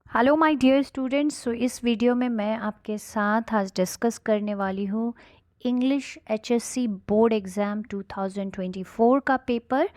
Hello my dear students. इस video में मैं आपके साथ आज डिस्कस करने वाली हूँ इंग्लिश एचएससी बोर्ड एग्ज़ाम 2024 का पेपर।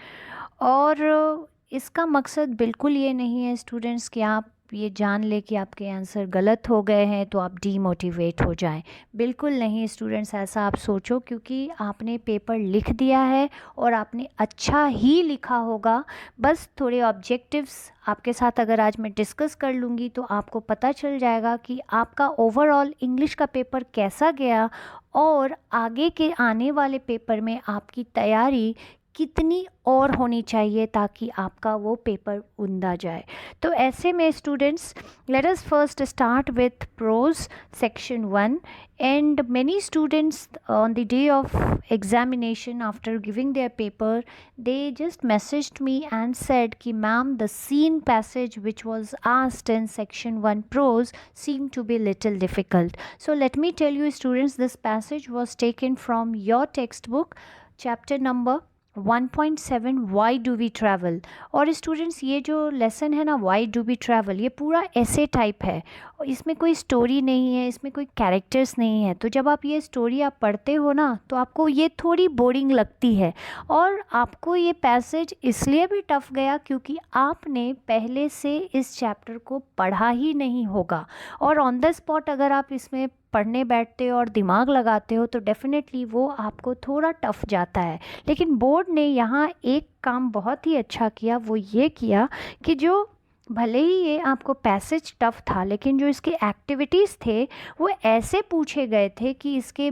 और इसका मकसद बिल्कुल ये नहीं है स्टूडेंट्स कि आप ये जान ले कि आपके आंसर गलत हो गए हैं तो आप डीमोटिवेट हो जाएं। बिल्कुल नहीं स्टूडेंट्स, ऐसा आप सोचो, क्योंकि आपने पेपर लिख दिया है और आपने अच्छा ही लिखा होगा। बस थोड़े ऑब्जेक्टिव्स आपके साथ अगर आज मैं डिस्कस कर लूँगी तो आपको पता चल जाएगा कि आपका ओवरऑल इंग्लिश का पेपर कैसा गया और आगे के आने वाले पेपर में आपकी तैयारी कितनी और होनी चाहिए ताकि आपका वो पेपर उंदा जाए। तो ऐसे में students, let us first start with pros section 1। and many students on the day of examination after giving their paper, they just messaged me and said ki ma'am, the scene passage which was asked in section 1 prose seemed to be little difficult. So let me tell you students, this passage was taken from your textbook, chapter number 1.7 why do we travel. और students, ये जो lesson है ना, Y do we travel, ये पूरा ऐसे type है और इसमें कोई स्टोरी नहीं है, इसमें कोई कैरेक्टर्स नहीं है। तो जब आप ये स्टोरी आप पढ़ते हो ना तो आपको ये थोड़ी बोरिंग लगती है। और आपको ये पैसेज इसलिए भी टफ गया क्योंकि आपने पहले से इस चैप्टर को पढ़ा ही नहीं होगा। और ऑन द स्पॉट अगर आप इसमें पढ़ने बैठते हो और दिमाग लगाते हो तो डेफिनेटली वो आपको थोड़ा टफ जाता है। लेकिन बोर्ड ने यहाँ एक काम बहुत ही अच्छा किया, वो ये किया कि जो भले ही ये आपको पैसेज टफ था लेकिन जो इसके एक्टिविटीज़ थे वो ऐसे पूछे गए थे कि इसके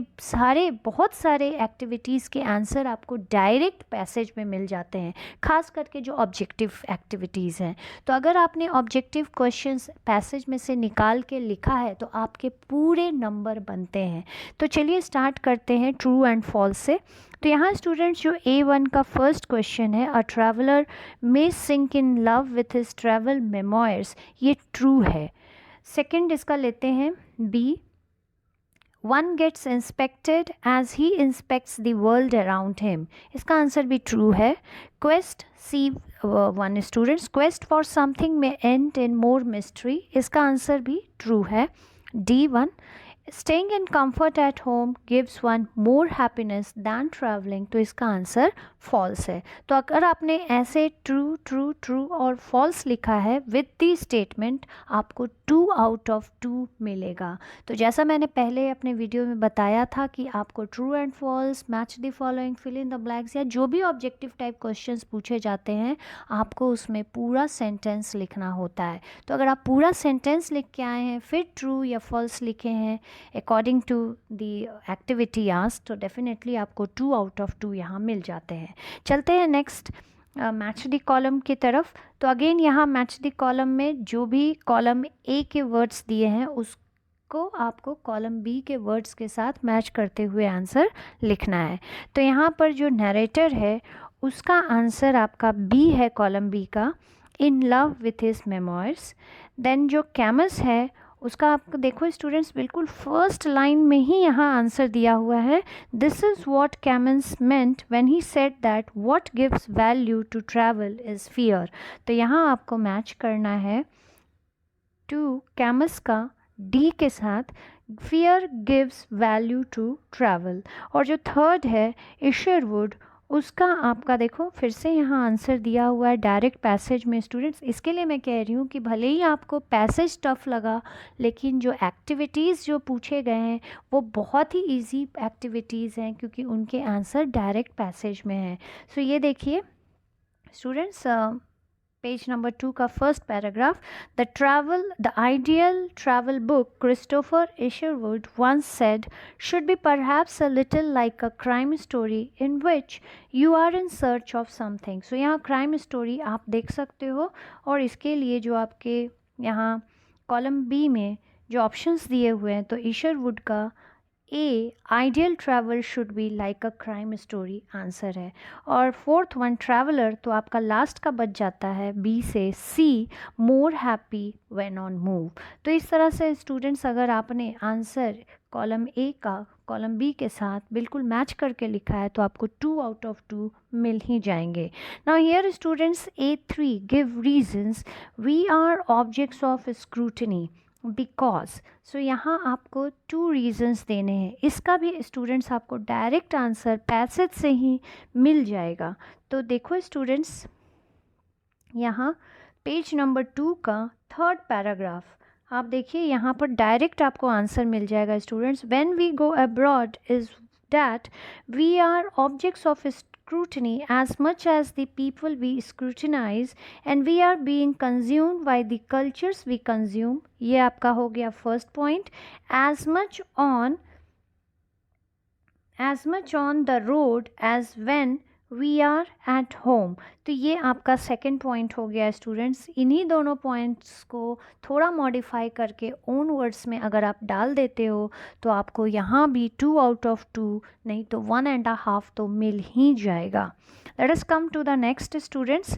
बहुत सारे एक्टिविटीज़ के आंसर आपको डायरेक्ट पैसेज में मिल जाते हैं, खास करके जो ऑब्जेक्टिव एक्टिविटीज़ हैं। तो अगर आपने ऑब्जेक्टिव क्वेश्चंस पैसेज में से निकाल के लिखा है तो आपके पूरे नंबर बनते हैं। तो चलिए स्टार्ट करते हैं ट्रू एंड फॉल्स से। तो यहाँ स्टूडेंट्स, जो A1 का फर्स्ट क्वेश्चन है, a traveller may sink in love with his travel memoirs, ये ट्रू है। सेकंड इसका लेते हैं B, one gets inspected as he inspects the world around him, इसका आंसर भी ट्रू है। Quest C1 students, quest for something may end in more mystery, इसका answer भी ट्रू है। D1, staying in comfort at home gives one more happiness than travelling, तो इसका answer false है। तो अगर आपने ऐसे ट्रू ट्रू ट्रू और फॉल्स लिखा है विद दी स्टेटमेंट, आपको 2 आउट ऑफ 2 मिलेगा। तो जैसा मैंने पहले अपने वीडियो में बताया था कि आपको true and false, match the following, fill in the blanks या जो भी ऑब्जेक्टिव टाइप क्वेश्चंस पूछे जाते हैं आपको उसमें पूरा सेंटेंस लिखना होता है। तो अगर आप पूरा सेंटेंस लिख के आए हैं फिर ट्रू या फॉल्स लिखे हैं according to the activity asked, तो डेफिनेटली आपको 2 आउट ऑफ 2 यहाँ मिल जाते हैं। चलते हैं नेक्स्ट मैच द कॉलम की तरफ। तो अगेन यहाँ मैच द कॉलम में जो भी कॉलम ए के वर्ड्स दिए हैं उसको आपको कॉलम बी के वर्ड्स के साथ मैच करते हुए आंसर लिखना है। तो यहाँ पर जो नरेटर है उसका आंसर आपका बी है, कॉलम बी का, in love with his memoirs. Then जो कैमस है उसका आपको देखो स्टूडेंट्स, बिल्कुल फर्स्ट लाइन में ही यहाँ आंसर दिया हुआ है, this is what Camus meant when he said that what gives value to travel is fear. तो यहाँ आपको मैच करना है टू कैमस का डी के साथ, fear gives value to travel. और जो थर्ड है इशरवुड, उसका आपका देखो फिर से यहाँ आंसर दिया हुआ है डायरेक्ट पैसेज में। स्टूडेंट्स, इसके लिए मैं कह रही हूँ कि भले ही आपको पैसेज टफ लगा लेकिन जो एक्टिविटीज़ जो पूछे गए हैं वो बहुत ही इजी एक्टिविटीज़ हैं क्योंकि उनके आंसर डायरेक्ट पैसेज में हैं। सो ये देखिए स्टूडेंट्स, पेज नंबर 2 का first paragraph, the ideal travel book Christopher Isherwood once said should be perhaps a little like a crime story in which you are in search of something। सो यहाँ crime story आप देख सकते हो और इसके लिए जो आपके यहाँ कॉलम बी में जो ऑप्शंस दिए हुए हैं, तो इशरवुड का a ideal travel should be like a crime story answer है। और फोर्थ वन ट्रैवलर, तो आपका लास्ट का बच जाता है बी से C, more happy when on move. तो इस तरह से स्टूडेंट्स, अगर आपने आंसर कॉलम ए का कॉलम बी के साथ बिल्कुल मैच करके लिखा है तो आपको 2 आउट ऑफ 2 मिल ही जाएंगे. Now here students A3 give reasons we are objects of scrutiny because. So यहाँ आपको 2 रीजंस देने हैं. इसका भी स्टूडेंट्स आपको डायरेक्ट आंसर पैसेज से ही मिल जाएगा. तो देखो स्टूडेंट्स, यहाँ पेज नंबर 2 का 3rd पैराग्राफ आप देखिए, यहाँ पर डायरेक्ट आपको आंसर मिल जाएगा. Students, when we go abroad is that we are objects of scrutiny as much as the people we scrutinize and we are being consumed by the cultures we consume. ये आपका हो गया first point. as much on the road as when we are at home. तो ये आपका second point हो गया students. इन्हीं दोनों पॉइंट्स को थोड़ा मॉडिफाई करके ओन वर्ड्स में अगर आप डाल देते हो तो आपको यहाँ भी 2 आउट ऑफ 2 नहीं तो 1.5 तो मिल ही जाएगा. Let us come to the next students.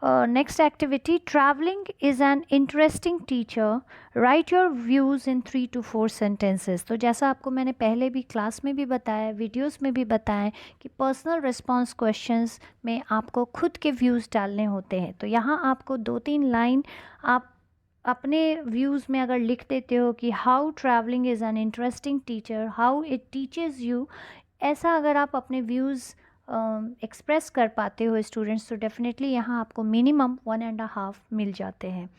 Next activity, travelling is an interesting teacher, write your views in 3 to 4 sentences. तो जैसा आपको मैंने पहले भी क्लास में भी बताया, वीडियोस में भी बताया कि पर्सनल रिस्पॉन्स क्वेश्चंस में आपको खुद के व्यूज़ डालने होते हैं. तो यहाँ आपको 2-3 लाइन आप अपने व्यूज़ में अगर लिख देते हो कि how travelling is an interesting teacher, how it teaches you, ऐसा अगर आप अपने व्यूज़ एक्सप्रेस कर पाते हो स्टूडेंट्स तो डेफिनेटली यहाँ आपको मिनिमम 1.5 मिल जाते हैं.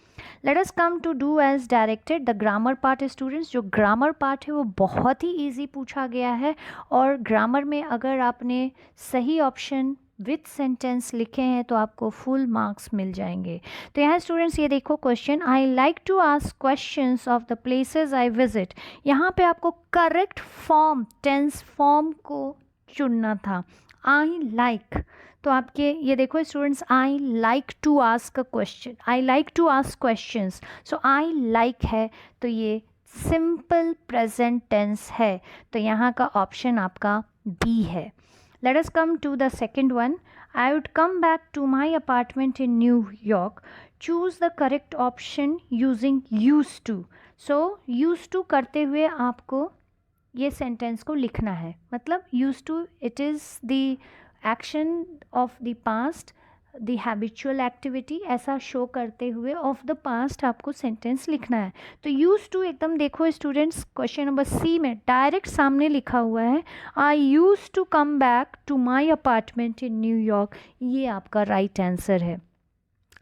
Let us come to do as directed. The grammar part students, जो ग्रामर पार्ट है वो बहुत ही इजी पूछा गया है और ग्रामर में अगर आपने सही ऑप्शन विथ सेंटेंस लिखे हैं तो आपको फुल मार्क्स मिल जाएंगे. तो यहाँ स्टूडेंट्स ये देखो question, I like to ask questions of the places I visit. यहाँ पे आपको करेक्ट फॉर्म, टेंस फॉर्म को चुनना था. आई लाइक, तो आपके ये देखो students, I like to ask a question, I like to ask questions. So I like है तो ये सिंपल प्रेजेंट टेंस है. तो यहाँ का ऑप्शन आपका बी है. Let us come to the second one. I would come back to my apartment in New York. Choose the correct option using use to. So use to करते हुए आपको ये सेंटेंस को लिखना है. मतलब use to, it is the action of the past, the habitual activity, ऐसा show करते हुए ऑफ द पास्ट आपको सेंटेंस लिखना है. तो यूज टू एकदम देखो स्टूडेंट्स, क्वेश्चन नंबर सी में डायरेक्ट सामने लिखा हुआ है, I use to come back to my apartment in New York. ये आपका राइट आंसर है.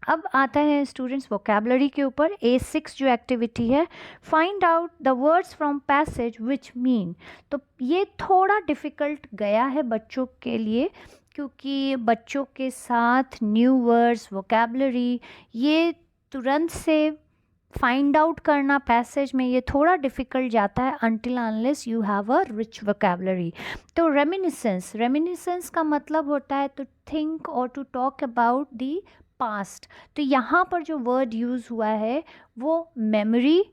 अब आता है स्टूडेंट्स वोकैबुलरी के ऊपर. A6 जो एक्टिविटी है, find out the words from passage which mean. तो ये थोड़ा डिफ़िकल्ट गया है बच्चों के लिए क्योंकि बच्चों के साथ न्यू वर्ड्स, वोकैबुलरी, ये तुरंत से फाइंड आउट करना पैसेज में ये थोड़ा डिफ़िकल्ट जाता है until unless you have a rich vocabulary. तो रेमिनिसेंस, रेमिनिसेंस का मतलब होता है टू थिंक और to talk about the past. तो यहाँ पर जो वर्ड यूज़ हुआ है वो मेमोरी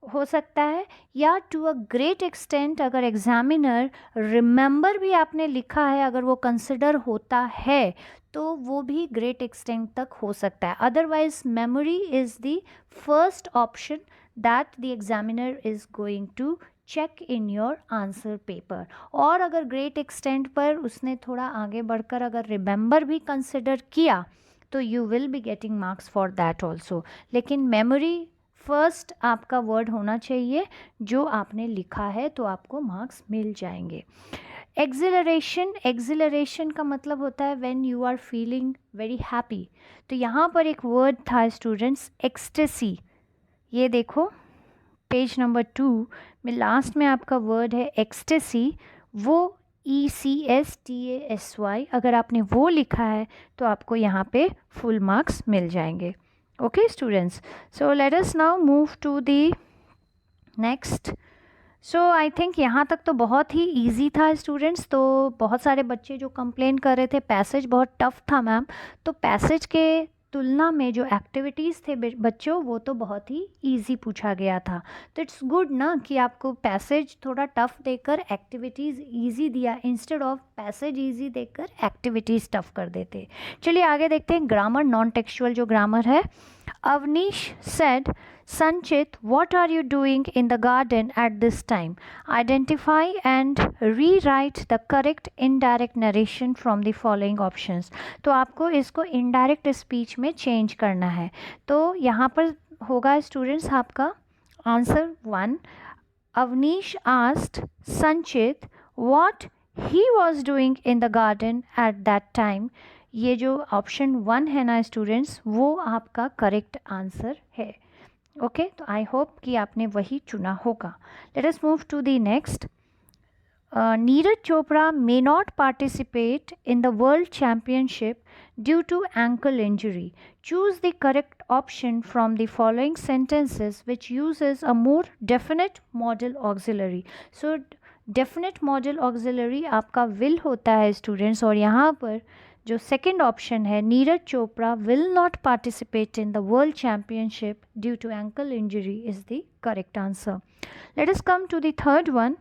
हो सकता है या टू अ ग्रेट एक्सटेंट अगर एग्जामिनर रिमेंबर भी आपने लिखा है, अगर वो कंसिडर होता है तो वो भी ग्रेट एक्सटेंट तक हो सकता है. Otherwise memory is the first option that the examiner is going to check in your answer paper. और अगर ग्रेट एक्सटेंट पर उसने थोड़ा आगे बढ़कर अगर रिमेंबर भी कंसिडर किया तो you will be getting marks for that also. लेकिन मेमोरी फर्स्ट आपका वर्ड होना चाहिए जो आपने लिखा है तो आपको मार्क्स मिल जाएंगे. एक्सिलरेशन, एक्सिलरेशन का मतलब होता है when you are feeling very happy. तो यहाँ पर एक वर्ड था स्टूडेंट्स, एक्सटेसी. ये देखो पेज नंबर 2 में लास्ट में आपका वर्ड है एक्सटेसी. वो ECSTASY, अगर आपने वो लिखा है तो आपको यहाँ पे फुल मार्क्स मिल जाएंगे. Okay students, so let us now move to the next. So I think यहाँ तक तो बहुत ही इजी था स्टूडेंट्स. तो बहुत सारे बच्चे जो कंप्लेन कर रहे थे पैसेज बहुत टफ था मैम, तो पैसेज के तुलना में जो एक्टिविटीज़ थे बच्चों वो तो बहुत ही इजी पूछा गया था. तो इट्स गुड ना कि आपको पैसेज थोड़ा टफ देकर एक्टिविटीज़ इजी दिया इंस्टेड ऑफ पैसेज इजी देकर एक्टिविटीज़ टफ कर देते. चलिए आगे देखते हैं ग्रामर, नॉन टेक्सुअल जो ग्रामर है. Awanish said Sanchit, what are you doing in the garden at this time? Identify and rewrite the correct indirect narration from the following options. तो आपको इसको indirect speech में change करना है. तो यहाँ पर होगा स्टूडेंट्स आपका answer 1. Avnish asked Sanchit what he was doing in the garden at that time. ये जो ऑप्शन 1 है ना स्टूडेंट्स, वो आपका करेक्ट आंसर है. ओके, तो आई होप कि आपने वही चुना होगा. Let us move to the next. Neeraj Chopra may not participate in the world championship due to ankle injury. Choose the correct option from the following sentences which uses a more definite modal auxiliary. So definite modal auxiliary आपका will होता है students, और यहाँ पर जो second option है Neeraj Chopra will not participate in the world championship due to ankle injury is the correct answer. Let us come to the third one.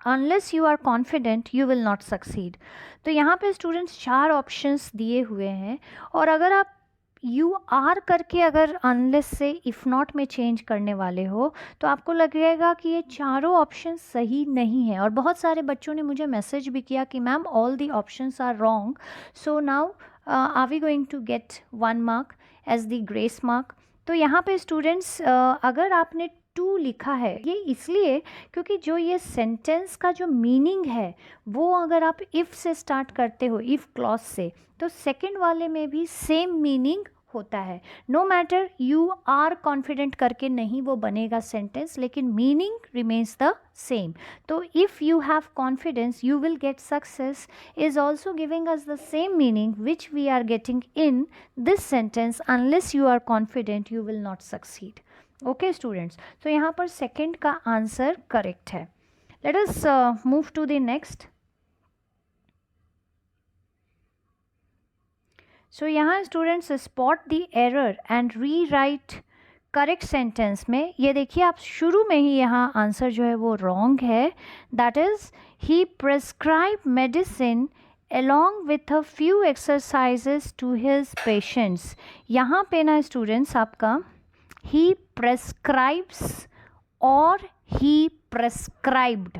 Unless you are confident you will not succeed. तो यहाँ पे students 4 options दिए हुए हैं, और अगर आप you are करके अगर अनलेस से इफ़ नॉट में चेंज करने वाले हो तो आपको लगेगा कि ये चारों ऑप्शन सही नहीं है. और बहुत सारे बच्चों ने मुझे मैसेज भी किया कि ma'am all the options are wrong, so now are we going to get 1 mark as the grace mark. तो यहाँ पे स्टूडेंट्स अगर आपने टू लिखा है ये इसलिए क्योंकि जो ये सेंटेंस का जो मीनिंग है वो अगर आप इफ़ से स्टार्ट करते हो, इफ़ क्लॉज से, तो सेकंड वाले में भी सेम मीनिंग होता है. No matter you are confident करके नहीं वो बनेगा सेंटेंस, लेकिन मीनिंग रिमेन्स द सेम. तो if you have confidence you will get success is also giving us the same meaning which we are getting in this sentence. Unless you are confident you will not succeed. Okay students, तो यहाँ पर second का answer correct है. Let us move to the next. So यहाँ students spot the error and re right correct sentence में ये देखिए आप शुरू में ही यहाँ आंसर जो है वो रॉन्ग है. That is he prescribe medicine along with a few exercises to his patients. यहाँ पे ना स्टूडेंट्स आपका he prescribes और he prescribed.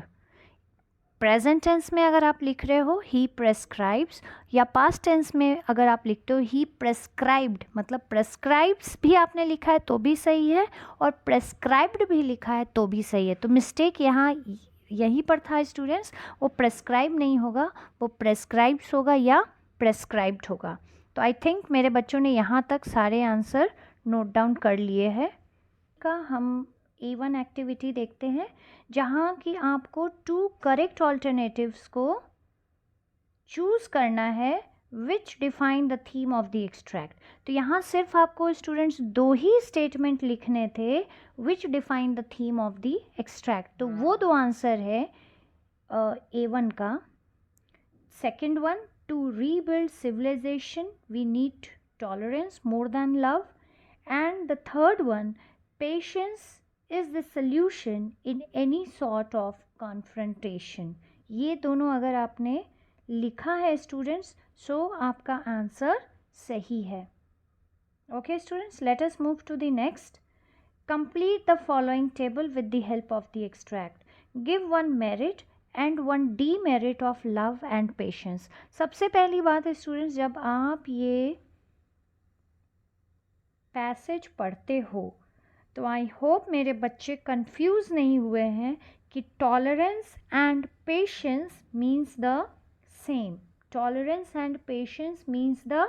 प्रेजेंट टेंस में अगर आप लिख रहे हो he prescribes, या पास्ट टेंस में अगर आप लिखते हो he prescribed, मतलब prescribes भी आपने लिखा है तो भी सही है और prescribed भी लिखा है तो भी सही है. तो मिस्टेक यहाँ यहीं पर था स्टूडेंट्स, वो प्रेस्क्राइब नहीं होगा, वो प्रेस्क्राइब्स होगा या प्रेस्क्राइब्ड होगा. तो आई थिंक मेरे बच्चों ने यहाँ तक सारे आंसर नोट डाउन कर लिए हैं. का हम A1 एक्टिविटी देखते हैं जहाँ कि आपको 2 करेक्ट ऑल्टरनेटिव्स को चूज़ करना है विच define the theme of the extract. तो यहाँ सिर्फ आपको स्टूडेंट्स 2 ही स्टेटमेंट लिखने थे which define the theme of the extract. तो वो 2 आंसर है A1 का. Second one, to rebuild civilisation we need tolerance more than love. And the third one, patience is the solution in any sort of confrontation. ये दोनों अगर आपने लिखा है स्टूडेंट्स सो आपका आंसर सही है. Okay students, let us move to the next. Complete the following table with the help of the extract. Give 1 merit and 1 demerit of love and patience. सबसे पहली बात है स्टूडेंट्स, जब आप ये पैसेज पढ़ते हो तो आई होप मेरे बच्चे कंफ्यूज नहीं हुए हैं कि tolerance and patience means the same. Tolerance and patience means the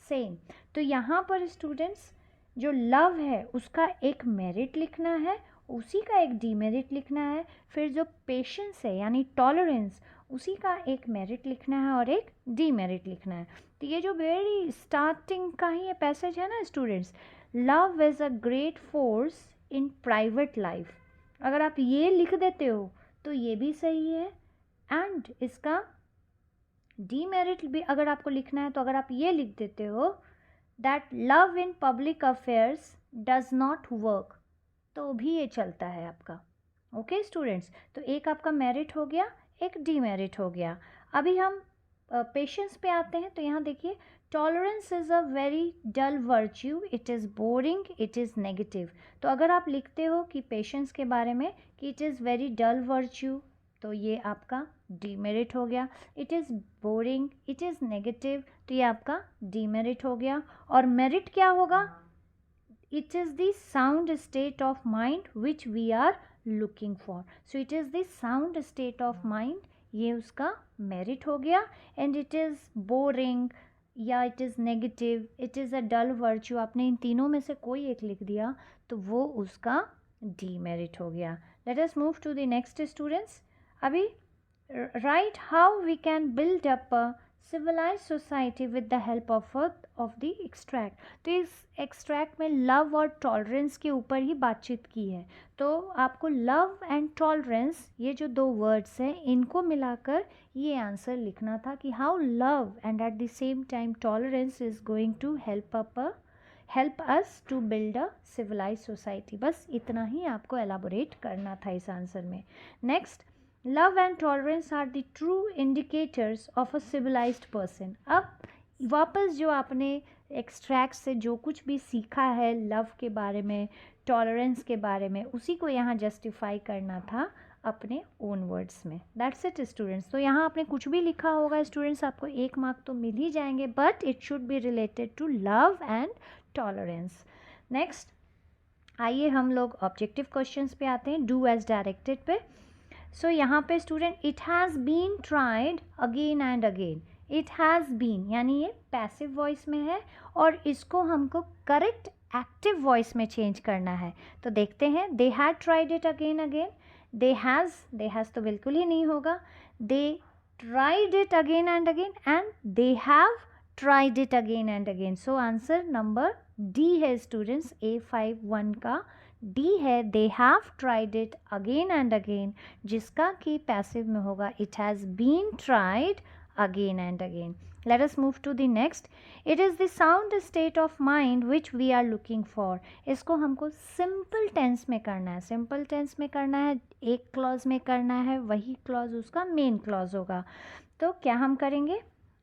same. तो यहाँ पर स्टूडेंट्स जो लव है उसका एक मेरिट लिखना है, उसी का एक डीमेरिट लिखना है. फिर जो पेशेंस है यानी टॉलरेंस उसी का एक मेरिट लिखना है और एक डीमेरिट लिखना है. तो ये जो वेरी स्टार्टिंग का ही ये पैसेज है ना students, love is a great force in private life, अगर आप ये लिख देते हो तो ये भी सही है. एंड इसका डीमेरिट भी अगर आपको लिखना है तो अगर आप ये लिख देते हो that love in public affairs does not work, तो भी ये चलता है आपका. ओके स्टूडेंट्स, तो एक आपका मेरिट हो गया, एक डीमेरिट हो गया. अभी हम पेशेंस पे आते हैं. तो यहाँ देखिए tolerance is a very dull virtue, it is boring, it is negative. तो अगर आप लिखते हो कि पेशेंस के बारे में कि it is very dull virtue, तो ये आपका डीमेरिट हो गया। It is boring, it is negative, तो ये आपका डीमेरिट हो गया। और मेरिट क्या होगा? it is the sound state of mind which we are looking for. So it is the sound state of mind, ये उसका merit हो गया। and it is boring या it is negative, it is a dull virtue, आपने इन तीनों में से कोई एक लिख दिया तो वो उसका demerit हो गया। let us move to the next students। अभी write how we can build up a civilized society with the help of the extract। तो इस एक्सट्रैक्ट में लव और टॉलरेंस के ऊपर ही बातचीत की है। तो आपको लव एंड टॉलरेंस, ये जो दो वर्ड्स हैं, इनको मिलाकर ये आंसर लिखना था कि how love and at the same time tolerance is going to help us to build a civilise society. बस इतना ही आपको एलाबोरेट करना था इस आंसर में। Next, love and tolerance are the true indicators of a civilised person. अब वापस जो आपने एक्सट्रैक्ट से जो कुछ भी सीखा है लव के बारे में, टॉलरेंस के बारे में, उसी को यहाँ जस्टिफाई करना था अपने ओन वर्ड्स में। That's it students. तो यहाँ आपने कुछ भी लिखा होगा स्टूडेंट्स, आपको 1 मार्क तो मिल ही जाएंगे, but it should be related to love and tolerance. Next, आइए हम लोग ऑब्जेक्टिव क्वेश्चंस पे आते हैं, डू एज डायरेक्टेड पे। सो यहाँ पे student, it has been tried again and again. It has been यानी ये पैसिव वॉइस में है और इसको हमको करेक्ट एक्टिव वॉइस में चेंज करना है। तो देखते हैं, they had tried it again again. They has तो बिल्कुल ही नहीं होगा। They tried it again and again and they have tried it again and again. So answer number D है स्टूडेंट्स, A51 का डी है, they have tried it again and again, जिसका कि पैसिव में होगा it has been tried again and again. Let us move to the next, it is the sound state of mind which we are looking for. इसको हमको simple tense में करना है, simple tense में करना है, एक क्लॉज में करना है, वही क्लॉज उसका मेन क्लॉज होगा। तो क्या हम करेंगे,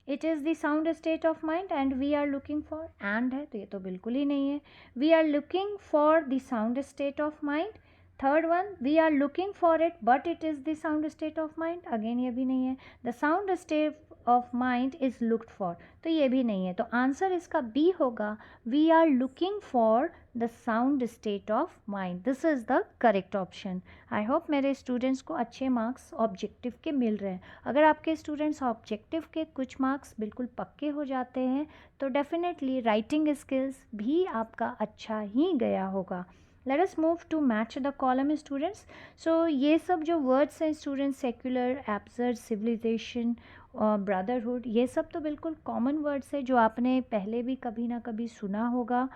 it is the sound state of mind and we are looking for, and है तो ये तो बिल्कुल ही नहीं है। We are looking for the sound state of mind. Third one, we are looking for it but it is the sound state of mind, again ये भी नहीं है। The sound state of mind is looked for, तो ये भी नहीं है। तो आंसर इसका बी होगा, we are looking for the sound state of mind. This is the correct option. I hope मेरे स्टूडेंट्स को अच्छे मार्क्स ऑब्जेक्टिव के मिल रहे हैं। अगर आपके स्टूडेंट्स ऑब्जेक्टिव के कुछ मार्क्स बिल्कुल पक्के हो जाते हैं तो डेफिनेटली राइटिंग स्किल्स भी आपका अच्छा ही गया होगा। Let us move to match the column students. So ये सब जो वर्ड्स हैं students, secular, absurd, civilisation, brotherhood, ये सब तो बिल्कुल कॉमन वर्ड्स है जो आपने पहले भी कभी ना कभी सुना होगा।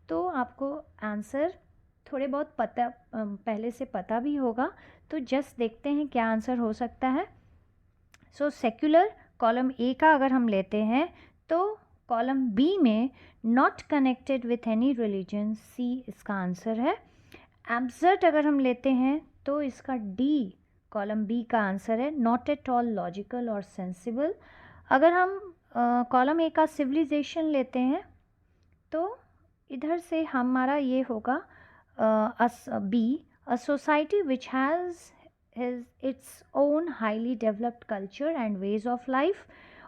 तो आपको आंसर थोड़े बहुत पता पहले से पता भी होगा। तो जस्ट देखते हैं क्या आंसर हो सकता है। सो सेक्युलर कॉलम ए का अगर हम लेते हैं तो कॉलम बी में not connected with any religion, C इसका आंसर है। एब्सर्ड अगर हम लेते हैं तो इसका डी कॉलम बी का आंसर है, नॉट एट ऑल लॉजिकल और सेंसिबल। अगर हम कॉलम ए का सिविलाइजेशन लेते हैं तो इधर से हमारा ये होगा B, a society which has its own highly developed culture and ways of life.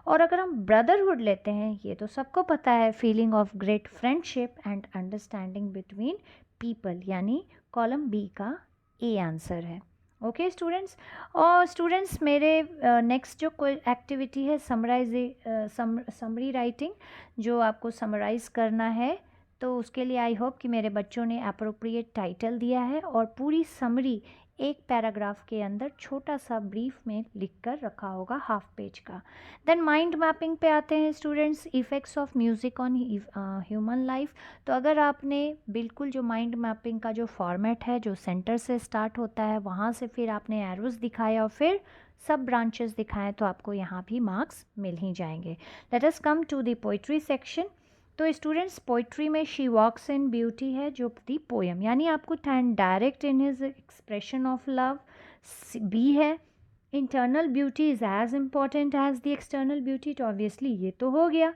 और अगर हम ब्रदरहुड लेते हैं, ये तो सबको पता है, feeling of great friendship and understanding between people, यानी कॉलम बी का ए आंसर है। Okay students. और स्टूडेंट्स मेरे नेक्स्ट जो कोई एक्टिविटी है समरी राइटिंग, जो आपको समराइज़ करना है, तो उसके लिए आई होप कि मेरे बच्चों ने अप्रोप्रिएट टाइटल दिया है और पूरी समरी एक पैराग्राफ के अंदर छोटा सा ब्रीफ में लिख कर रखा होगा, हाफ पेज का। देन माइंड मैपिंग पे आते हैं students, effects of music on human life. तो अगर आपने बिल्कुल जो माइंड मैपिंग का जो फॉर्मेट है, जो सेंटर से स्टार्ट होता है, वहाँ से फिर आपने एरोज़ दिखाया और फिर सब ब्रांचेस दिखाएं, तो आपको यहाँ भी मार्क्स मिल ही जाएंगे। Let us come to the poetry section. तो स्टूडेंट्स पोइट्री में शी वॉक्स इन ब्यूटी है जो दी पोएम, यानी आपको direct in his expression of love, be है। Internal beauty is as important as the external beauty, तो obviously ये तो हो गया।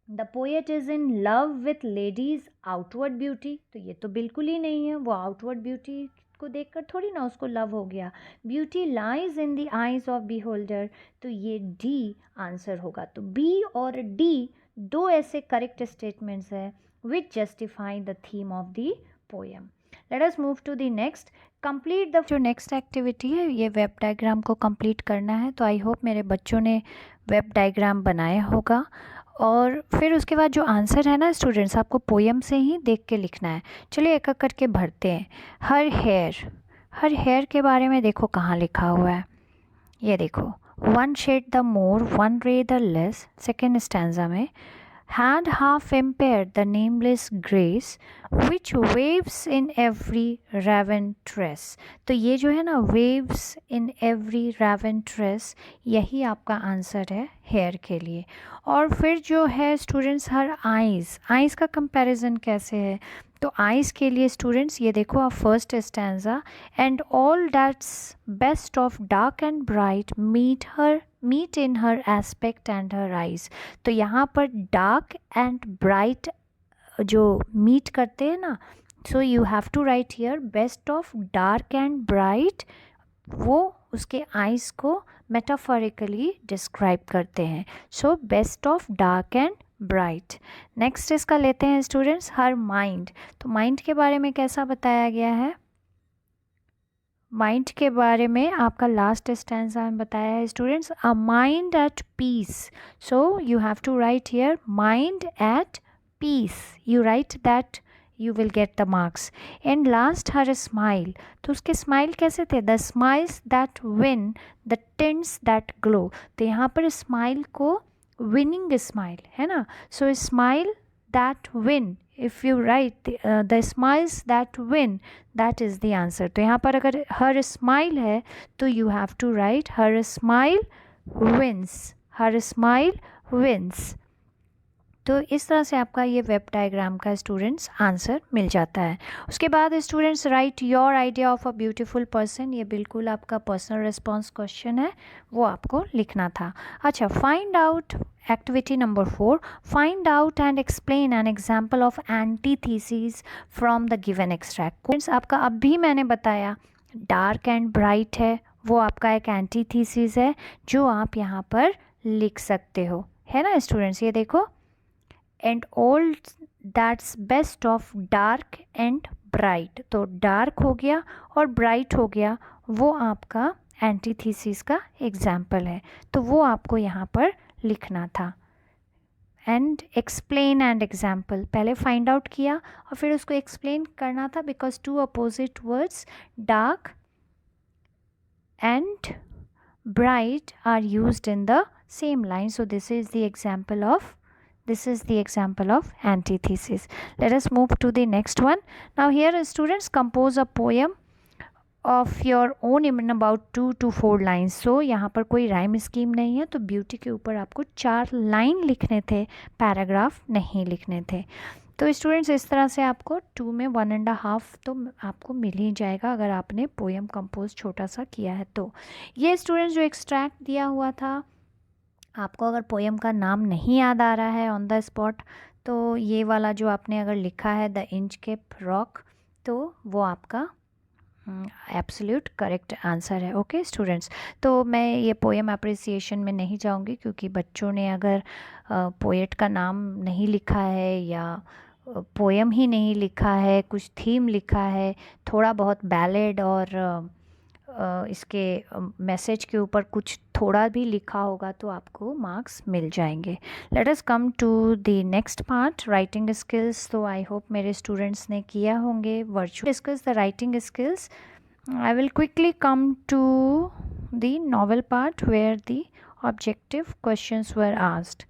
The poet is in love with lady's outward beauty, तो ये तो बिल्कुल ही नहीं है, वो आउटवर्ड ब्यूटी को देखकर थोड़ी ना उसको लव हो गया। Beauty lies in the eyes of beholder, तो ये डी आंसर होगा। तो बी और डी दो ऐसे करेक्ट स्टेटमेंट्स हैं which justify the theme of the poem. Let us move to the next. Complete the, जो नेक्स्ट एक्टिविटी है ये वेब डायग्राम को कंप्लीट करना है। तो आई होप मेरे बच्चों ने वेब डायग्राम बनाया होगा, और फिर उसके बाद जो आंसर है ना स्टूडेंट्स, आपको पोएम से ही देख के लिखना है। चलिए एक एक करके भरते हैं। हर हेयर के बारे में देखो कहाँ लिखा हुआ है, ये देखो, one shade the more one ray the less, second stanza में, had half impaired the nameless grace which waves in every raven tress। तो ये जो है ना waves in every raven tress, यही आपका आंसर है हेयर के लिए। और फिर जो है स्टूडेंट्स, हर आइज़ का कंपैरिजन कैसे है, तो आइज़ के लिए स्टूडेंट्स ये देखो आप first stanza, and all that's best of dark and bright meet in her aspect and her eyes. तो यहाँ पर डार्क एंड ब्राइट जो मीट करते हैं ना, so you have to write here best of dark and bright, वो उसके eyes को मेटाफोरिकली डिस्क्राइब करते हैं। So best of dark and bright. Next इसका लेते हैं स्टूडेंट्स, हर माइंड। तो माइंड के बारे में कैसा बताया गया है, माइंड के बारे में आपका लास्ट स्टैंजा में बताया है students, a mind at peace. So you have to write here mind at peace, you write that, you will get the marks. And last, her smile, तो उसके स्माइल कैसे थे, the smiles that win, the tints that glow। तो यहाँ पर smile को winning smile है ना, so smile that win, if you write the smiles that win, that is the answer। तो यहाँ पर अगर her smile है तो you have to write her smile wins, her smile wins। तो इस तरह से आपका ये वेब डायग्राम का स्टूडेंट्स आंसर मिल जाता है। उसके बाद students right your idea of a beautiful person, ये बिल्कुल आपका पर्सनल रिस्पॉन्स क्वेश्चन है, वो आपको लिखना था। अच्छा, find out, activity number 4, find out and explain an example of antithesis from the given extract. Students आपका अब भी मैंने बताया डार्क एंड ब्राइट है, वो आपका एक एंटीथीसिस है जो आप यहाँ पर लिख सकते हो, है ना स्टूडेंट्स। ये देखो, and all that's best of dark and bright, तो डार्क हो गया और ब्राइट हो गया, वो आपका एंटीथीसिस का एग्जाम्पल है, तो वो आपको यहाँ पर लिखना था। एंड एक्सप्लेन एंड एग्जाम्पल, पहले फाइंड आउट किया और फिर उसको एक्सप्लेन करना था, because two opposite words dark and bright are used in the same line, so this is the example of antithesis. Let us move to the next one. Now here students compose a poem of your own in about 2 to 4 lines। so यहाँ पर कोई rhyme scheme नहीं है, तो beauty के ऊपर आपको 4 line लिखने थे, पैराग्राफ नहीं लिखने थे। तो स्टूडेंट्स इस तरह से आपको 2 में 1.5 तो आपको मिल ही जाएगा अगर आपने पोएम कंपोज छोटा सा किया है। तो ये स्टूडेंट्स जो एक्सट्रैक्ट दिया हुआ था, आपको अगर पोएम का नाम नहीं याद आ रहा है ऑन द स्पॉट, तो ये वाला जो आपने अगर लिखा है द इंचकैप रॉक, तो वो आपका एब्सोल्यूट करेक्ट आंसर है। ओके स्टूडेंट्स, तो मैं ये पोएम अप्रिसिएशन में नहीं जाऊंगी, क्योंकि बच्चों ने अगर पोएट का नाम नहीं लिखा है या पोएम ही नहीं लिखा है, कुछ थीम लिखा है, थोड़ा बहुत बैलेड और इसके मैसेज के ऊपर कुछ थोड़ा भी लिखा होगा, तो आपको मार्क्स मिल जाएंगे। Let us come to the next part, writing skills. तो आई होप मेरे स्टूडेंट्स ने किया होंगे virtual discuss the writing skills. I will quickly come to the novel part where the objective questions were asked.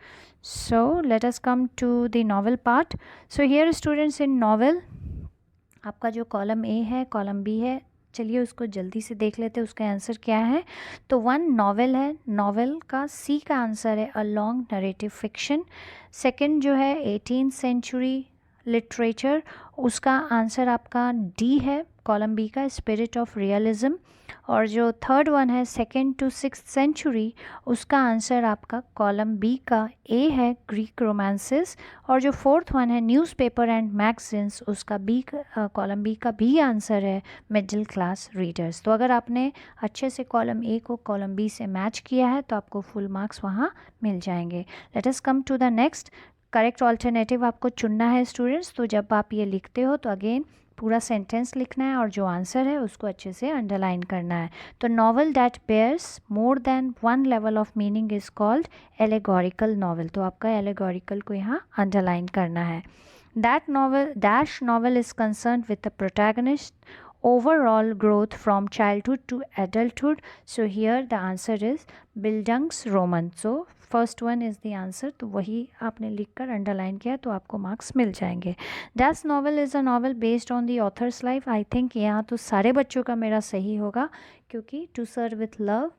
So let us come to the novel part. So here students, in novel आपका जो column A है, column B है, चलिए उसको जल्दी से देख लेते हैं उसका आंसर क्या है। तो 1 नॉवेल है, नॉवेल का सी का आंसर है a long narrative fiction. Second जो है 18th सेंचुरी लिटरेचर, उसका आंसर आपका डी है, कॉलम बी का स्पिरिट ऑफ रियलिज्म। और जो थर्ड वन है 2nd to 6th सेंचुरी, उसका आंसर आपका कॉलम बी का ए है, ग्रीक रोमांसेस। और जो फोर्थ वन है न्यूज़पेपर एंड मैगजीन्स, उसका बी कॉलम बी का भी आंसर है मिडिल क्लास रीडर्स। तो अगर आपने अच्छे से कॉलम ए को कॉलम बी से मैच किया है तो आपको फुल मार्क्स वहाँ मिल जाएंगे। Let us come to the next. Correct alternative आपको चुनना है स्टूडेंट्स। तो जब आप ये लिखते हो तो अगेन पूरा सेंटेंस लिखना है और जो आंसर है उसको अच्छे से अंडरलाइन करना है। तो novel that bears more than one level of meaning is called allegorical novel. तो आपका एलेगोरिकल को यहाँ अंडरलाइन करना है। That novel dash novel is concern with the protagonist overall growth from childhood to adulthood. So here the answer is Bildungsroman. So first one is the answer. तो वही आपने लिखकर अंडरलाइन किया तो आपको मार्क्स मिल जाएंगे। That's novel is a novel based on the author's life. I think यहाँ तो सारे बच्चों का मेरा सही होगा, क्योंकि to sir with love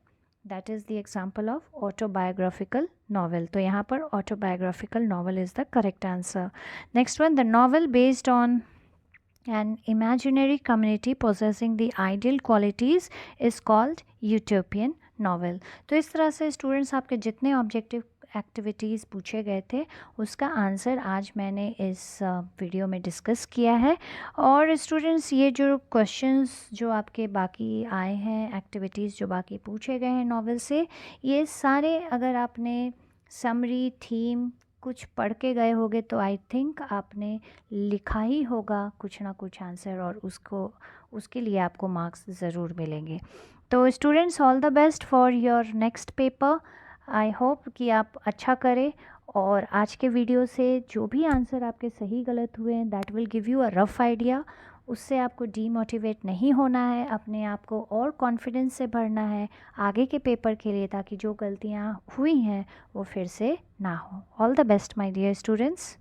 that is the example of autobiographical novel. तो यहाँ पर autobiographical novel is the correct answer. Next one, the novel based on an imaginary community possessing the ideal qualities is called utopian novel. तो इस तरह से students आपके जितने objective activities पूछे गए थे उसका आंसर आज मैंने इस वीडियो में डिस्कस किया है। और स्टूडेंट्स ये जो क्वेश्चंस जो आपके बाकी आए हैं, एक्टिविटीज़ जो बाकी पूछे गए हैं नॉवल से, ये सारे अगर आपने समरी थीम कुछ पढ़ के गए होगे तो आई थिंक आपने लिखा ही होगा कुछ ना कुछ आंसर, और उसके लिए आपको मार्क्स ज़रूर मिलेंगे। तो students, all the best for your next paper. I hope कि आप अच्छा करें, और आज के वीडियो से जो भी आंसर आपके सही गलत हुए हैं that will give you a rough idea. उससे आपको डीमोटिवेट नहीं होना है, अपने आप को और कॉन्फिडेंस से भरना है आगे के पेपर के लिए, ताकि जो गलतियाँ हुई हैं वो फिर से ना हो। All the best my dear students.